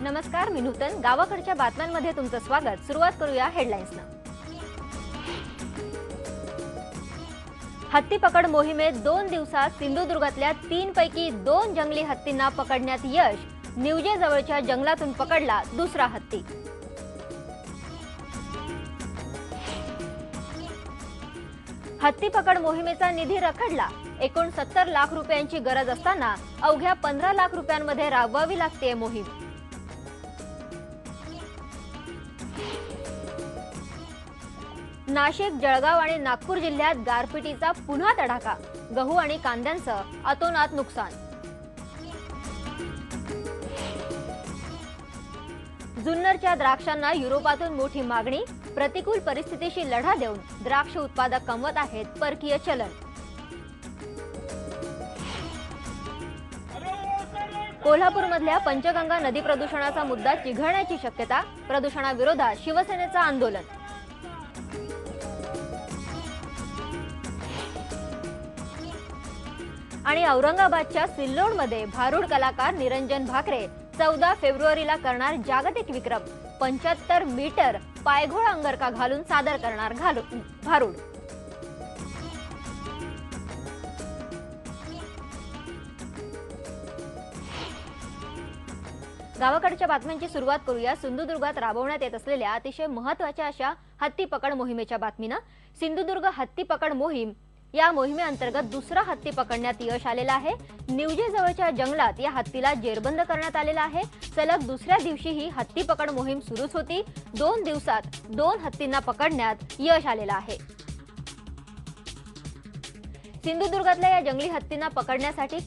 नमस्कार, मी नूतन. गावाकडच्या बातम्यांमध्ये तुमचं स्वागत. सुरुवात करूया हेडलाईन्सनं. हत्ती पकड मोहिमेत 2 दिवसात सिंधुदुर्गातल्या 3 पैकी 2 जंगली हत्तींना पकडण्यात यश. निवजे जवळच्या जंगलातून पकडला दुसरा हत्ती. हत्ती पकड मोहिमेचा निधी रखडला. एकूण 70 लाख रुपयांची गरज असताना अवघ्या 15 लाख रुपयांमध्ये राबवावी लागते मोहीम. नाशिक, जळगाव आणि नागपूर जिल्ह्यात गारपिटीचा पुन्हा तडाखा. गहू आणि कांद्यांचं अतोनात नुकसान. जुन्नरच्या द्राक्षांना युरोपातून मोठी मागणी. प्रतिकूल परिस्थितीशी लढा देऊन द्राक्ष उत्पादक कमवत आहेत परकीय चलन. कोल्हापूरमधल्या पंचगंगा नदी प्रदूषणाचा मुद्दा चिघळण्याची शक्यता. प्रदूषणाविरोधात शिवसेनेचं आंदोलन. आणि औरंगाबादच्या सिल्लोडमध्ये भारूड कलाकार निरंजन भाकरे 14 फेब्रुवारीला करणार जागतिक विक्रम. 75 मीटर पायघोळा अंगरका घालून सादर करणार भारूड. गावाकडच्या बातम्यांची सुरुवात करूया सिंधुदुर्गात राबवण्यात येत असलेल्या अतिशय महत्त्वाच्या अशा हत्ती पकड मोहिमेच्या बातमीनं. सिंधुदुर्ग हत्ती पकड मोहीम या मोहिमेअंतर्गत दुसरा हत्ती पकडण्यात यश आलेलं आहे. निवजे जवळच्या जंगलात या हत्तीला जेरबंद करण्यात आलेला आहे. सलग दुसऱ्या दिवशी ही हत्ती पकड मोहीम सुरूच होती. 2 दिवसात 2 हत्तींना पकडण्यात यश आलेलं आहे. सिंधुदुर्गातल्या या जंगली हत्तींना पकडण्यासाठी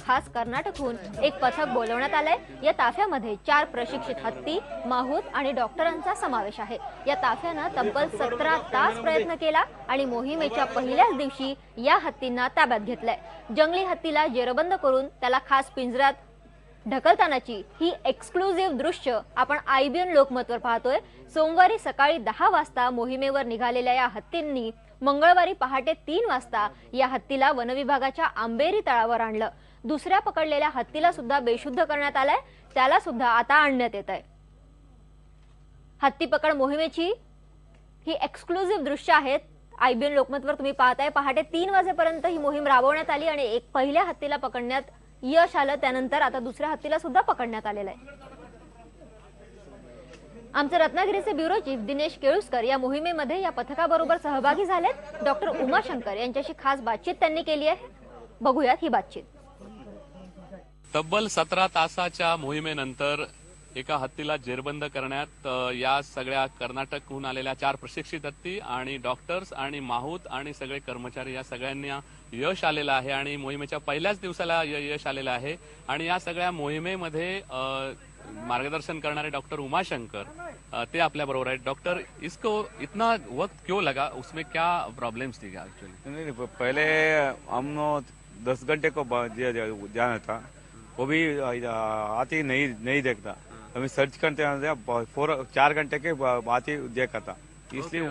खास कर्नाटकहून एक पथक बोलवण्यात आलंय. या ताफ्यामध्ये 4 प्रशिक्षित हत्ती, माहूत आणि डॉक्टरांचा समावेश आहे. या ताफ्यानं तब्बल 17 तास प्रयत्न केला आणि मोहिमेच्या पहिल्याच दिवशी या हत्तींना ताब्यात घेतलंय. जंगली हत्तीला जेरबंद करून त्याला खास पिंजऱ्यात ढकलतानाची ही एक्सक्लुझिव्ह दृश्य आपण IBN लोकमतवर पाहतोय. सोमवारी सकाळी 10 वाजता मोहिमेवर निघालेल्या या हत्तींनी मंगळवारी पहाटे 3 वाजता या हत्तीला वनविभागाच्या आंबेरी तळावर आणलं. दुसऱ्या पकडलेल्या हत्तीला सुद्धा बेशुद्ध करण्यात आलंय. त्याला सुद्धा आता आणण्यात येत आहे. हत्ती पकड मोहिमेची ही एक्सक्लुझिव्ह दृश्य आहेत. IBN लोकमतवर तुम्ही पाहताय. पहाटे 3 वाजेपर्यंत ही मोहीम राबवण्यात आली आणि एक पहिल्या हत्तीला पकडण्यात यश आलं. त्यानंतर आता दुसऱ्या हत्तीला सुद्धा पकडण्यात आलेलं आहे. आमचे रत्नागिरीचे ब्युरो चीफ दिनेश केळुसकर या मोहिमेमध्ये या पथकाबरोबर सहभागी झालेत. डॉक्टर उमाशंकर यांच्याशी खास बातचीत त्यांनी केली आहे. बघूयात ही बातचीत. तब्बल 17 तासाच्या मोहिमेनंतर एका हत्तीला जेरबंद करण्यात या सगळ्या कर्नाटकहून आलेल्या 4 प्रशिक्षित हत्ती आणि डॉक्टर्स आणि माहूत आणि सगळे कर्मचारी या सगळ्यांना यश आलेलं आहे आणि मोहिमेच्या पहिल्याच दिवसाला यश आलेलं आहे. आणि या सगळ्या मोहिमेमध्ये मार्गदर्शन करणारे डॉक्टर उमाशंकर ते आपल्या बरोबर आहेत. डॉक्टर, इसको इतना वक्त क्यों लगा, उसमें क्या प्रॉब्लम्स थी एक्चुअली? नहीं, पहले हम 10 घंटे को जाना था, वो भी आती नहीं देखता. हमें सर्च करते 4 घंटे के बाद ही देखा था. इसलिए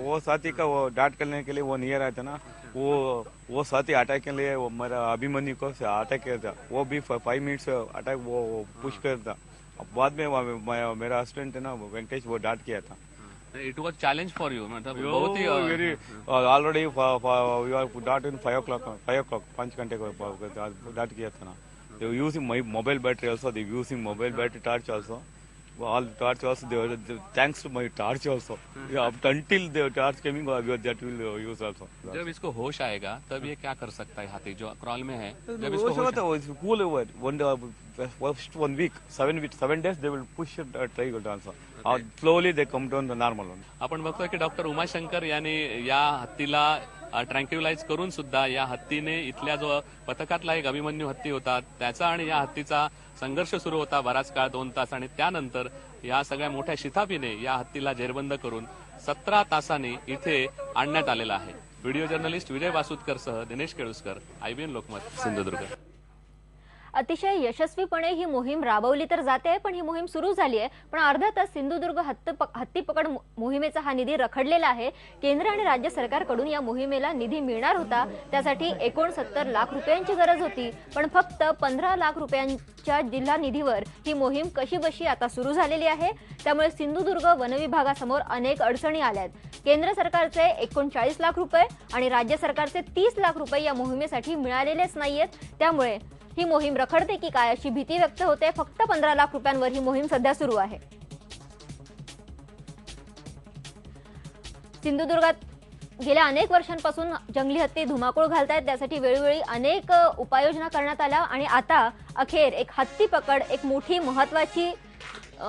वो साथी का वो डांट करने के लिए वो नियर आया था ना, वो साथी अटैक के लिए वो मेरा अभिमन्यु को अटैक किया था. वो भी 5 मिनट्स अटैक वो पुश करता. बाद में मेरा असिस्टेंट है ना वेंकटेश, वो डांट किया था. It was challenge for you, मतलब बहुत ही वेरी ऑलरेडी वी आर डांट इन 5 o'clock 5 घंटे को डांट किया था ना. They were using my mobile battery also. They were using mobile battery torch also. All torch also. They were thanks to my torch also. Yeah, until the torch coming, that will use also. जब इसको होश आएगा तब ये क्या कर सकता है हाथी जो क्रॉल में है? जब इसको होश आता है, cool over. First 1 week, 7 days they will push it triangle also. Slowly they come down the normal one. आपण बघतोय की डॉक्टर उमाशंकर यांनी या हत्तीला ट्रँक्युलाइज करून सुद्धा या हत्तीने इथल्या जो पथकातला एक अभिमन्यू हत्ती होता त्याचा आणि या हत्तीचा संघर्ष सुरू होता बराच काळ, 2 तास. आणि त्यानंतर या सगळ्या मोठ्या शिताफीने या हत्तीला जेरबंद करून 17 तासांनी इथे आणण्यात आलेला आहे. व्हिडिओ जर्नलिस्ट विजय वासुदकर सह दिनेश केळुसकर, IBN लोकमत, सिंधुदुर्ग. अतिशय यशस्वीपणे ही मोहीम राबवली तर जाते, पण ही मोहीम सुरू झाली आहे. पण अर्थातच सिंधुदुर्ग हत्ती पकड मोहिमेचा हा निधी रखडलेला आहे. केंद्र आणि राज्य सरकारकडून या मोहिमेला निधी मिळणार होता. त्यासाठी 69 लाख रुपयांची गरज होती, पण फक्त 15 लाख रुपयांच्या जिल्हा निधीवर ही मोहीम कशीबशी आता सुरू झालेली आहे. त्यामुळे सिंधुदुर्ग वनविभागासमोर अनेक अडचणी आल्यात. केंद्र सरकारचे 39 लाख रुपये आणि राज्य सरकारचे 30 लाख रुपये या मोहिमेसाठी मिळालेलेच नाहीयेत. त्यामुळे ही मोहीम रखडते की काय अशी भीती व्यक्त होते. फक्त 15 लाख रुपयांवर ही मोहीम सध्या सुरू आहे. सिंधुदुर्गात गेल्या अनेक वर्षांपासून जंगली हत्ती धुमाकूळ घालतायत. त्यासाठी वेळोवेळी अनेक उपाययोजना करण्यात आल्या आणि आता अखेर एक हत्ती पकड एक मोठी महत्त्वाची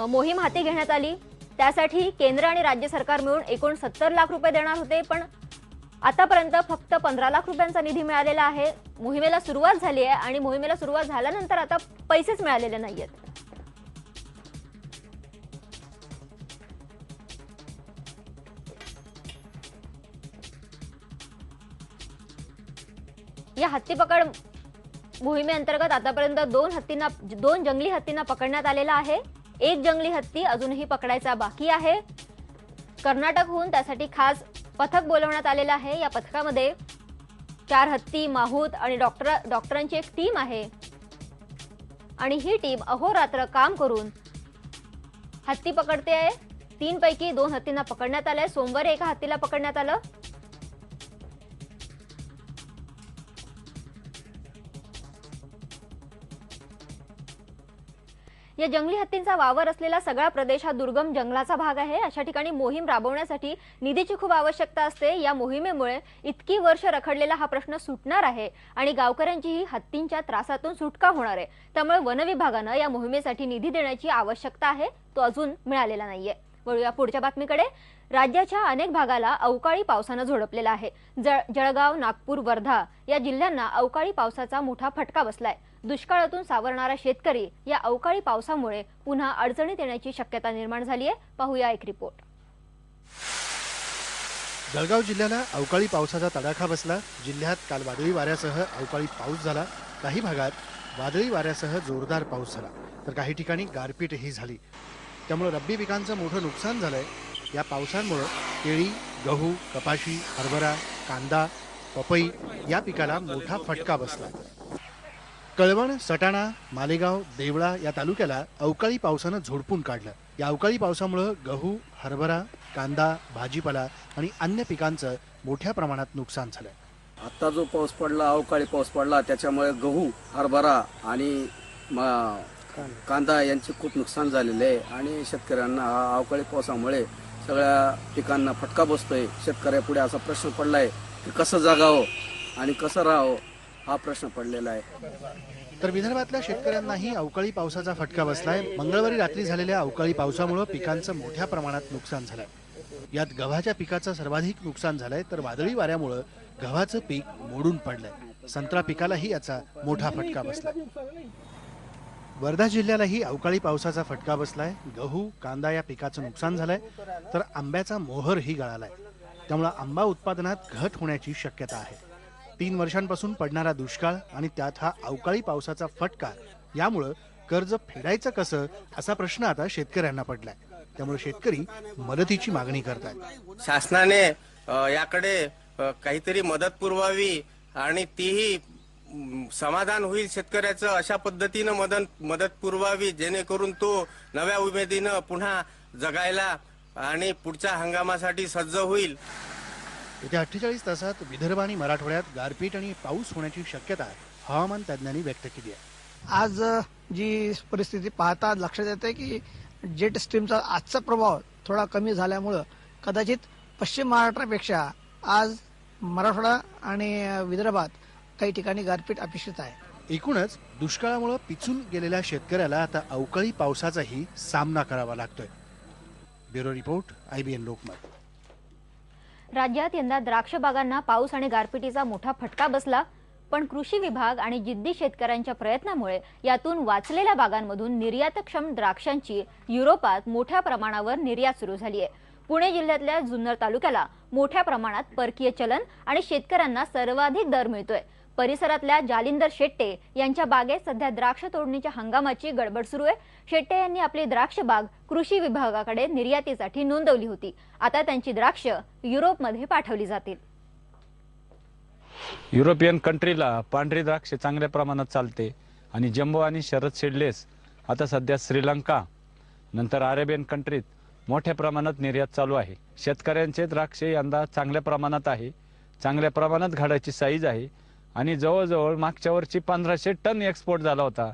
मोहीम हाती घेण्यात आली. त्यासाठी केंद्र आणि राज्य सरकार मिळून 69 लाख रुपये देणार होते, पण आतापर्यंत फक्त 15 लाख रुपयांचा निधी मिळालेला आहे. मोहिमेला सुरुवात झाली आहे आणि मोहिमेला सुरुवात झाल्यानंतर आता पैसेच मिळालेले नाहीयेत. या हत्ती पकड मोहिमेअंतर्गत आतापर्यंत 2 जंगली हत्तींना पकडण्यात आलेला आहे. एक जंगली हत्ती अजूनही पकडायचा बाकी आहे. कर्नाटकहून त्यासाठी खास पथक बोलवण्यात आलेलं आहे. या पथकामध्ये 4 हत्ती, माहूत आणि डॉक्टरांची एक टीम आहे आणि ही टीम अहोरात्र काम करून हत्ती पकडते आहे. 3 पैकी 2 हत्तींना पकडण्यात आलंय. सोमवारी एका हत्तीला पकडण्यात आलं. या जंगली हत्तींचा वावर असलेला सगळा प्रदेश हा दुर्गम जंगलाचा भाग आहे. अशा ठिकाणी मोहीम राबवण्यासाठी निधीची खूप आवश्यकता असते. या मोहिमेमुळे इतकी वर्ष रखडलेला हा प्रश्न सुटणार आहे आणि गावकऱ्यांचीही हत्तींच्या त्रासातून सुटका होणार आहे. त्यामुळे वन विभागानं या मोहिमेसाठी निधी देण्याची आवश्यकता आहे. तो अजून मिळालेला नाहीये. वळूया पुढच्या बातमीकडे. राज्याच्या अनेक भागाला अवकाळी पावसानं झोडपलेला आहे. जळगाव, नागपूर, वर्धा या जिल्ह्यांना अवकाळी पावसाचा मोठा फटका बसलाय. दुष्काळातून सावरणारा शेतकरी या अवकाळी पावसामुळे पुन्हा अडचणीत येण्याची शक्यता निर्माण झाली आहे. पाहूया एक रिपोर्ट. जळगाव जिल्ह्याला अवकाळी पावसाचा तडाखा बसला. जिल्ह्यात काल वादळी वाऱ्यासह अवकाळी पाऊस झाला. काही भागात वादळी वाऱ्यासह जोरदार पाऊस झाला तर काही ठिकाणी गारपीटही झाली. त्यामुळे रब्बी पिकांचं मोठं नुकसान झालंय. या पावसामुळे केळी, गहू, कपाशी, हरभरा, कांदा, पपई या पिकाला मोठा फटका बसला. कळवण, सटाणा, मालेगाव, देवळा या तालुक्याला अवकाळी पावसानं झोडपून काढलं. या अवकाळी पावसामुळे गहू, हरभरा, कांदा, भाजीपाला आणि अन्य पिकांचं मोठ्या प्रमाणात नुकसान झालं. आता जो पाऊस पडला, अवकाळी पाऊस पडला, त्याच्यामुळे गहू, हरभरा आणि कांदा यांचे खूप नुकसान झालेले आहे आणि शेतकऱ्यांना अवकाळी पावसामुळे सगळ्या पिकांना फटका बसतोय. शेतकऱ्यापुढे असा प्रश्न पडलाय की कसं जगावं आणि कसं राहावं हा प्रश्न पडलेला आहे. तर विदर्भातल्या शेतकऱ्यांनाही अवकाळी पावसाचा फटका बसलाय. मंगळवारी रात्री झालेल्या अवकाळी पावसामुळे पिकांचं मोठ्या प्रमाणात नुकसान झालंय. यात गव्हाच्या पिकाचं सर्वाधिक नुकसान झालंय तर वादळी वाऱ्यामुळे गव्हाचं पीक मोडून पडलंय. संत्रा पिकालाही याचा मोठा फटका बसलाय. वर्धा जिल्ह्यालाही अवकाळी पावसाचा फटका बसलाय. गहू, कांदा या पिकाचं नुकसान झालंय तर आंब्याचा मोहरही गळालाय. त्यामुळे आंबा उत्पादनात घट होण्याची शक्यता आहे. 3 वर्षांपासून पडणारा दुष्काळ आणि त्यात हा अवकाळी पावसाचा फटका यामुळे कर्ज फेडायचं कसं असा प्रश्न आता शेतकऱ्यांना पडलाय. त्यामुळे शेतकरी मदतीची मागणी करतात. शासनाने याकडे काहीतरी मदत पुरवावी आणि तीही समाधान होईल शेतकऱ्याचं अशा पद्धतीनं मदत पुरवावी जेणेकरून तो नव्या उमेदीनं पुन्हा जगायला आणि पुढच्या हंगामासाठी सज्ज होईल. येत्या 48 तासात विदर्भ आणि मराठवाड्यात गारपीट आणि पाऊस होण्याची शक्यता हवामान तज्ज्ञांनी व्यक्त केली आहे. आज जी परिस्थिती पाहता लक्षात येते की जेट स्ट्रीमचा आजचा प्रभाव थोडा कमी झाल्यामुळं कदाचित पश्चिम महाराष्ट्रापेक्षा आज मराठवाडा आणि विदर्भात काही ठिकाणी गारपीट अपेक्षित आहे. एकूणच दुष्काळामुळे पिचून गेलेल्या शेतकऱ्याला आता अवकाळी पावसाचाही सामना करावा लागतोय. Bureau report, IBN Lokmat. राज्यात यंदा द्राक्ष बागांना पाऊस आणि गारपिटीचा मोठा फटका बसला, पण कृषी विभाग आणि जिद्दी शेतकऱ्यांच्या प्रयत्नामुळे यातून वाचलेल्या बागांमधून निर्यातक्षम द्राक्षांची युरोपात मोठ्या प्रमाणावर निर्यात सुरू झाली आहे. पुणे जिल्ह्यातल्या जुन्नर तालुक्याला मोठ्या प्रमाणात परकीय चलन आणि शेतकऱ्यांना सर्वाधिक दर मिळतोय. परिसरातल्या जालिंदर शेट्टे यांच्या बागेत सध्या द्राक्ष तोडणीच्या हंगामाची गडबड सुरू आहे. शेट्टे यांनी आपली द्राक्ष बाग कृषी विभागाकडे निर्यातीसाठी नोंदवली होती. आता त्यांची द्राक्ष युरोपमध्ये पाठवली जातील. युरोपियन कंट्रीला पांढरी द्राक्ष चांगल्या प्रमाणात चालते आणि जम्बो आणि शरद सीडलेस आता सध्या श्रीलंका नंतर अरेबियन कंट्रीत मोठ्या प्रमाणात निर्यात चालू आहे. शेतकऱ्यांचे द्राक्ष यंदा चांगल्या प्रमाणात आहे. चांगल्या प्रमाणात घडाची साईज आहे आणि जवळजवळ मागच्या वर्षी 1500 टन एक्सपोर्ट झाला होता.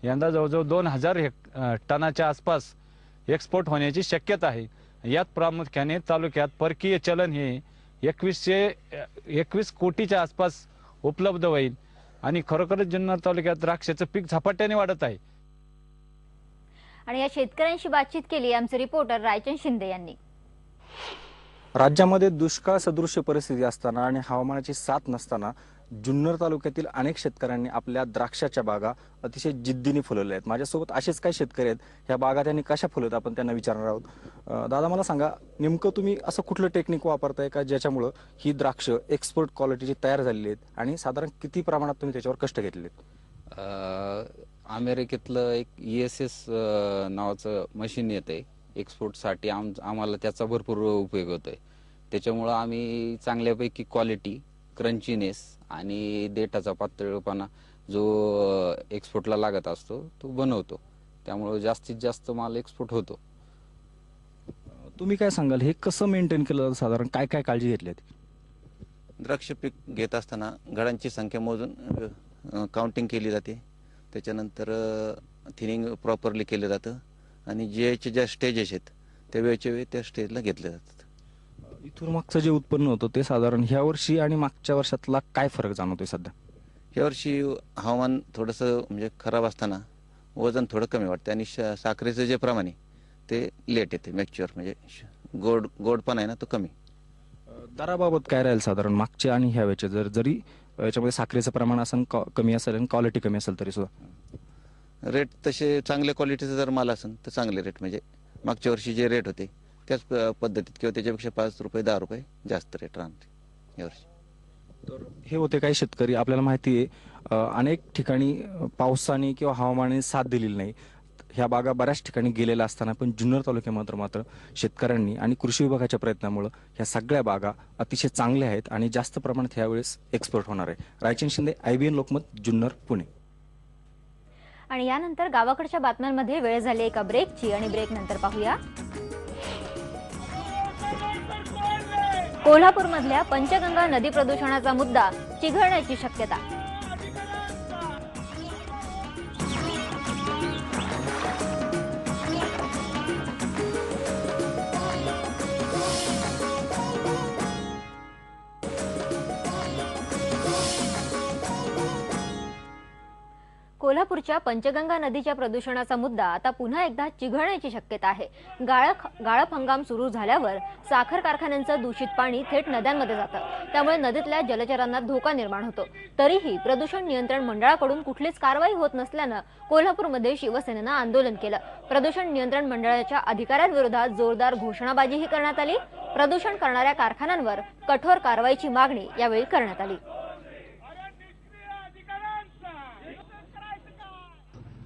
यंदा जवळजवळ 2000 टनाच्या आसपास एक्सपोर्ट होण्याची शक्यता आहे. यात प्रामुख्याने तालुक्यात परकीय चलन हे 21 कोटीच्या आसपास उपलब्ध होईल आणि खरोखरच जुन्नर तालुक्यात द्राक्षाचं पीक झपाट्याने वाढत आहे. आणि या शेतकऱ्यांशी बातचीत केली आमचे रिपोर्टर रायचंद शिंदे यांनी. राज्यामध्ये दुष्काळ सदृश्य परिस्थिती असताना आणि हवामानाची साथ नसताना जुन्नर तालुक्यातील अनेक शेतकऱ्यांनी आपल्या द्राक्षाच्या बागा अतिशय जिद्दीने फुलवल्या आहेत. माझ्यासोबत असेच काही शेतकरी आहेत. ह्या बागा त्यांनी कशा फुलवत आपण त्यांना विचारणार आहोत. दादा मला सांगा, नेमकं तुम्ही असं कुठलं टेक्निक वापरताय का ज्याच्यामुळं ही द्राक्ष एक्सपोर्ट क्वालिटीची तयार झालेली आहेत आणि साधारण किती प्रमाणात तुम्ही त्याच्यावर कष्ट घेतलेत? अमेरिकेतलं एक ESS नावाचं मशीन येते एक्सपोर्टसाठी. आम्हाला त्याचा भरपूर उपयोग होतोय. त्याच्यामुळं आम्ही चांगल्यापैकी क्वालिटी, क्रंचीनेस आणि देठाचा पातळपणा जो एक्सपोर्टला लागत असतो तो बनवतो. त्यामुळं जास्तीत जास्त माल एक्सपोर्ट होतो. तुम्ही काय सांगाल, हे कसं मेंटेन केलं जातं? साधारण काय काय काळजी घेतली? द्राक्ष पीक घेत असताना घडांची संख्या मोजून काउंटिंग केली जाते. त्याच्यानंतर थिनिंग प्रॉपरली केलं जातं आणि GI ज्या स्टेजेस आहेत त्या वेळच्या वेळी त्या स्टेजला घेतले जातात. इथून मागचं जे उत्पन्न होतं ते साधारण ह्या वर्षी आणि मागच्या वर्षातला काय फरक जाणवतोय सध्या? ह्या वर्षी हवामान थोडंसं म्हणजे खराब असताना वजन थोडं कमी वाटतं आणि साखरेचं जे प्रमाण आहे ते लेट येते. मॅच्युअर म्हणजे गोडपणा आहे ना तो कमी. दराबाबत काय राहील साधारण मागच्या आणि ह्या वेळचे? जरी याच्यामध्ये साखरेचं प्रमाण असेल कमी असेल आणि क्वालिटी कमी असेल तरी सुद्धा रेट तसे चांगल्या क्वालिटीचा जर माल असेल तर चांगले रेट, म्हणजे मागच्या वर्षी जे रेट होते त्याच पद्धतीत किंवा त्याच्यापेक्षा 5 रुपये 10 रुपये जास्त रेट राहते यावर्षी. तर हे होते काही शेतकरी. आपल्याला माहिती आहे अनेक ठिकाणी पावसाने किंवा हवामानाने साथ दिलेली नाही. ह्या बागा बऱ्याच ठिकाणी गेलेल्या असताना पण जुन्नर तालुक्यात मात्र शेतकऱ्यांनी आणि कृषी विभागाच्या प्रयत्नामुळे ह्या सगळ्या बागा अतिशय चांगल्या आहेत आणि जास्त प्रमाणात ह्यावेळेस एक्सपोर्ट होणार आहे. रायचंद शिंदे, IBN लोकमत, जुन्नर, पुणे. आणि यानंतर गावाकडच्या बातम्यांमध्ये वेळ झाली एका ब्रेकची आणि ब्रेक नंतर पाहूया. कोल्हापूरमधल्या पंचगंगा नदी प्रदूषणाचा मुद्दा चिघळण्याची शक्यता. कोल्हापूरच्या पंचगंगा नदीच्या प्रदूषणाचा मुद्दा आता पुन्हा एकदा चिघळण्याची शक्यता आहे. गाळप हंगाम सुरू झाल्यावर साखर कारखान्यांचं दूषित पाणी थेट नद्यांमध्ये जातं. त्यामुळे नदीतल्या जलचरांना धोका निर्माण होतो. तरीही प्रदूषण नियंत्रण मंडळाकडून कुठलीच कारवाई होत नसल्यानं कोल्हापूरमध्ये शिवसेनेनं आंदोलन केलं. प्रदूषण नियंत्रण मंडळाच्या अधिकाऱ्यांविरोधात जोरदार घोषणाबाजीही करण्यात आली. प्रदूषण करणाऱ्या कारखान्यांवर कठोर कारवाईची मागणी यावेळी करण्यात आली.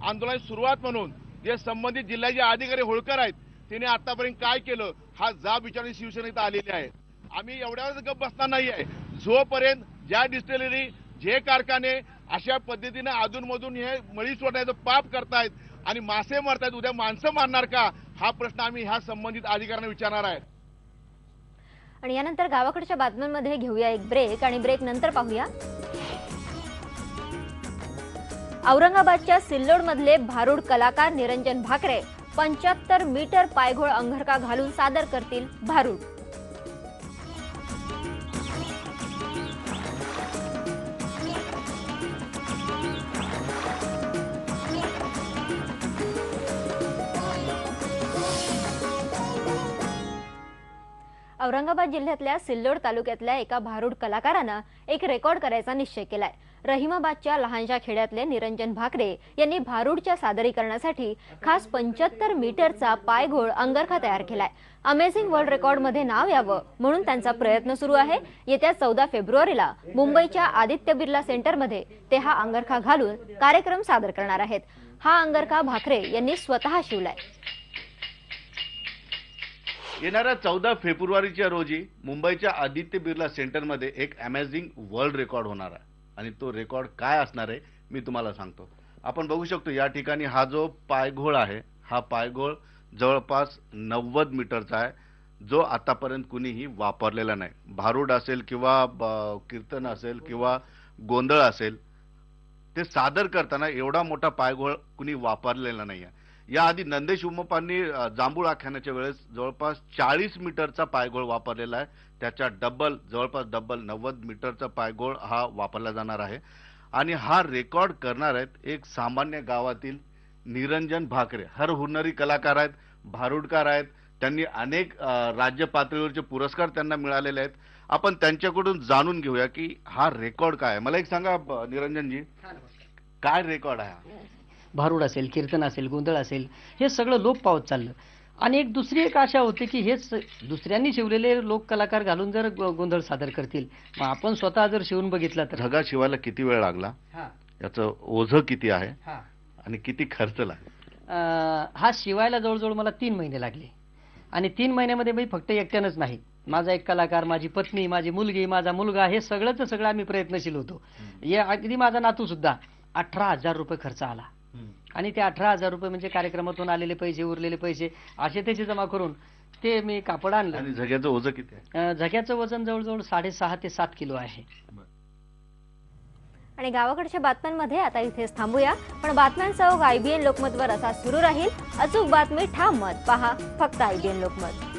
आंदोलनाची सुरुवात म्हणून जे संबंधित जिल्ह्याचे अधिकारी होळकर आहेत त्यांनी आतापर्यंत काय केलं हा जाब विचारणी शिवसेनेत आलेली आहे. आम्ही एवढ्यावरच गप्प बसणार नाही आहे. जोपर्यंत ज्या डिस्टिलरी जे कारखाने अशा पद्धतीने अधूनमधून हे मळी सोडण्याचं पाप करतायत आणि मासे मारतायत, उद्या माणसं मारणार का हा प्रश्न आम्ही ह्या संबंधित अधिकाऱ्यांना विचारणार आहे. आणि यानंतर गावाकडच्या बातम्यांमध्ये घेऊया एक ब्रेक आणि ब्रेक नंतर पाहूया. औरंगाबादच्या सिल्लोडमधले भारूड कलाकार निरंजन भाकरे 75 मीटर पायघोळ अंगरखा घालून सादर करतील भारूड. औरंगाबाद जिल्ह्यातल्या सिल्लोड तालुक्यातल्या एका भारूड कलाकारानं एक रेकॉर्ड करायचा निश्चय केलाय. रहिमाबादच्या लहानशा खेड्यातले निरंजन भाकरे यांनी भारूडच्या सादरीकरणासाठी खास 75 मीटरचा पायघोळ अंगरखा तयार केलाय. अमेझिंग वर्ल्ड रेकॉर्डमध्ये नाव यावं म्हणून त्यांचा प्रयत्न सुरू आहे. येत्या 14 फेब्रुवारीला मुंबईच्या आदित्य बिर्ला सेंटरमध्ये ते हा अंगरखा घालून कार्यक्रम सादर करणार आहेत. हा अंगरखा भाकरे यांनी स्वतः शिवलाय. येणाऱ्या 14 फेब्रुवारीच्या रोजी मुंबईच्या आदित्य बिर्ला सेंटरमध्ये एक अमेझिंग वर्ल्ड रेकॉर्ड होणार आहे आणि तो रेकॉर्ड काय असणार आहे मी तुम्हाला सांगतो. आपण बघू शकतो या ठिकाणी हा जो पायघोळ आहे, हा पायघोळ जवळपास 90 मीटरचा आहे, जो आतापर्यंत कुणीही वापरलेला नाही. भारूड असेल किंवा कीर्तन असेल किंवा गोंधळ असेल, ते सादर करताना एवढा मोठा पायघोळ कुणी वापरलेला नाही आहे. याआधी नंदेश उमपांनी जांभूळ आख्यानाच्या वेळेस जवळपास 40 मीटरचा पायघोळ वापरलेला आहे. त्याच्या डबल, जवळपास डबल 90 मीटरचा पायघोळ हा वापरला जाणार आहे. आणि हा रेकॉर्ड करणार आहेत एक सामान्य गावातील निरंजन भाकरे. हर हुन्नरी कलाकार आहेत, भारूडकार आहेत. त्यांनी अनेक राज्य पातळीवरचे पुरस्कार त्यांना मिळालेले आहेत. आपण त्यांच्याकडून जाणून घेऊया की हा रेकॉर्ड काय आहे. मला एक सांगा निरंजनजी, काय रेकॉर्ड आहे? भारूड असेल, कीर्तन असेल, गोंधळ असेल, हे सगळं लोप पावत चाललं. आणि एक दुसरी एक आशा होती की हेच दुसऱ्यांनी शिवलेले लोक कलाकार घालून जर गोंधळ सादर करतील, मग आपण स्वतः जर शिवून बघितला तर. धगा शिवायला किती वेळ लागला, याचं ओझं किती आहे आणि किती खर्च लागला? हा शिवायला जवळजवळ मला 3 महिने लागले. आणि 3 महिन्यामध्ये मी फक्त एकट्यानंच नाही, माझा एक कलाकार, माझी पत्नी, माझी मुलगी, माझा मुलगा, हे सगळंच सगळं आम्ही प्रयत्नशील होतो. या अगदी माझा नातू सुद्धा 18,000 रुपये खर्च आला. आणि ते 18,000 रुपये म्हणजे कार्यक्रमातून आलेले पैसे, उरलेले पैसे असे त्याचे जमा करून ते मी कापड आणलं. आणि झग्याचं ओझं किती आहे? झग्याचं वजन जवळजवळ 6.5 ते 7 किलो आहे. आणि गावाकडच्या बातम्यांमध्ये आता इथेच थांबूया. पण बातम्यांचा ओघ IBN लोकमतवर असा सुरू राहील. अचूक बातमी, ठाम मत पहा फक्त IBN लोकमत.